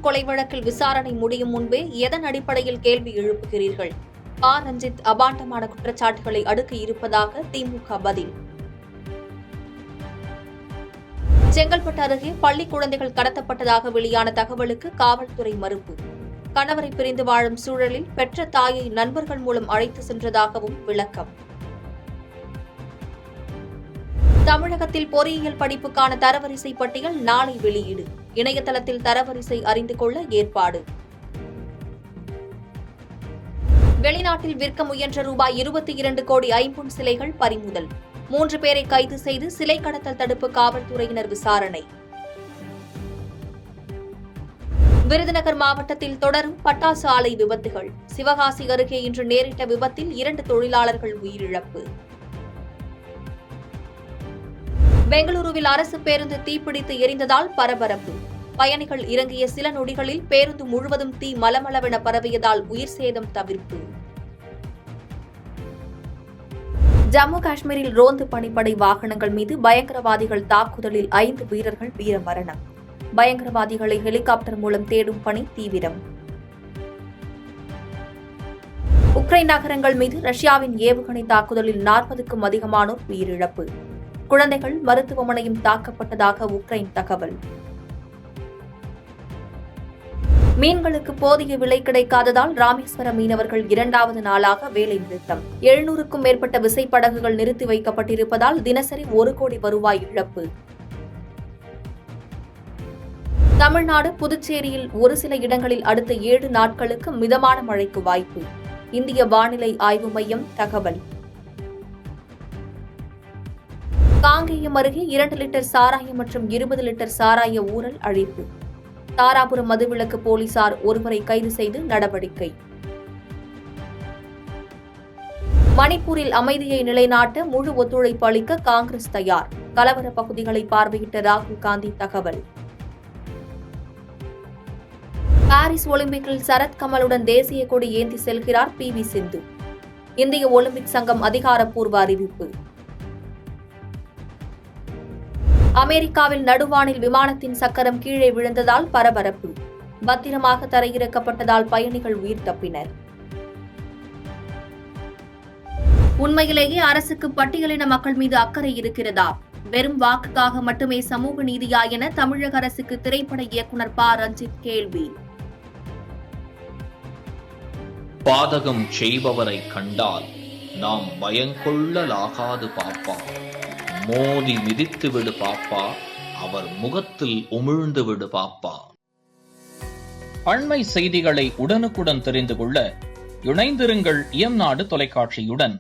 கொலை வழக்கில் விசாரணை முடியும் முன்பே எதன் அடிப்படையில் கேள்வி எழுப்புகிறீர்கள்? ரஞ்சித் அபாண்டமான குற்றச்சாட்டுகளை அடுக்க இருப்பதாக திமுக பதில். செங்கல்பட்டு அருகே பள்ளி குழந்தைகள் கடத்தப்பட்டதாக வெளியான தகவலுக்கு காவல்துறை மறுப்பு. கணவரை பிரிந்து வாழும் சூழலில் பெற்ற தாயை நண்பர்கள் மூலம் அழைத்து சென்றதாகவும் விளக்கம். தமிழகத்தில் பொறியியல் படிப்புக்கான தரவரிசை பட்டியல் நாளை வெளியீடு. இணையதளத்தில் தரவரிசை அறிந்து கொள்ள ஏற்பாடு. வெளிநாட்டில் விற்க முயன்ற ரூபாய் 22 கோடி ஐம்பொன் சிலைகள் பறிமுதல். 3 பேரை கைது செய்து சிலை கடத்தல் தடுப்பு காவல்துறையினர் விசாரணை. விருதுநகர் மாவட்டத்தில் தொடரும் பட்டாசு ஆலை விபத்துகள். சிவகாசி அருகே இன்று நேரிட்ட விபத்தில் 2 தொழிலாளர்கள் உயிரிழப்பு. பெங்களூருவில் அரசு பேருந்து தீப்பிடித்து எரிந்ததால் பரபரப்பு. பயணிகள் இறங்கிய சில நொடிகளில் பேருந்து முழுவதும் தீ மலமளவென பரவியதால் உயிர் சேதம் தவிர்ப்பு. ஜம்மு காஷ்மீரில் ரோந்து பணிப்படை வாகனங்கள் மீது பயங்கரவாதிகள் தாக்குதலில் 5 வீரர்கள் வீரமரணம். பயங்கரவாதிகளை ஹெலிகாப்டர் மூலம் தேடும் பணி தீவிரம். உக்ரைன் நகரங்கள் மீது ரஷ்யாவின் ஏவுகணை தாக்குதலில் 40க்கும் அதிகமானோர் உயிரிழப்பு. குழந்தைகள் மருத்துவமனையும் தாக்கப்பட்டதாக உக்ரைன் தகவல். மீன்களுக்கு போதிய விலை கிடைக்காததால் ராமேஸ்வரம் மீனவர்கள் 2வது நாளாக வேலை நிறுத்தம். 700க்கும் மேற்பட்ட விசைப்படகுகள் நிறுத்தி வைக்கப்பட்டிருப்பதால் தினசரி 1 கோடி வருவாய் இழப்பு. தமிழ்நாடு, புதுச்சேரியில் ஒரு சில இடங்களில் அடுத்த 7 நாட்களுக்கு மிதமான மழைக்கு வாய்ப்பு. இந்திய வானிலை ஆய்வு மையம் தகவல். காங்கேயம் அருகே 2 லிட்டர் சாராயம் மற்றும் 20 லிட்டர் சாராய ஊழல் அழிப்பு. தாராபுரம் மதுவிலக்கு போலீசார் ஒருவரை கைது செய்து நடவடிக்கை. மணிப்பூரில் அமைதியை நிலைநாட்ட முழு ஒத்துழைப்பு அளிக்க காங்கிரஸ் தயார். கலவர பகுதிகளை பார்வையிட்ட ராகுல் காந்தி தகவல். பாரிஸ் ஒலிம்பிக்கில் சரத் கமலுடன் தேசிய கொடி ஏந்தி செல்கிறார் PV சிந்து. இந்திய ஒலிம்பிக் சங்கம் அதிகாரப்பூர்வ அறிவிப்பு. அமெரிக்காவில் நடுவானில் விமானத்தின் சக்கரம் கீழே விழுந்ததால் பரபரப்பு. பத்திரமாக தரையிறக்கப்பட்டதால் பயணிகள் உயிர் தப்பினர். உண்மையிலேயே அரசுக்கு பட்டியலின மக்கள் மீது அக்கறை இருக்கிறதா? வெறும் வாக்குக்காக மட்டுமே சமூக நீதியா என தமிழக அரசுக்கு திரைப்பட இயக்குநர் ரஞ்சித் கேள்வி. பாதகம் செய்பவரை கண்டால் நாம் பயங்கொள்ளலாகாது பாப்பா. மோதி மிதித்து விடு பாப்பா, அவர் முகத்தில் உமிழ்ந்து விடு பாப்பா. அண்மை செய்திகளை உடனுக்குடன் தெரிந்து கொள்ள இணைந்திருங்கள் இயம்நாடு தொலைக்காட்சியுடன்.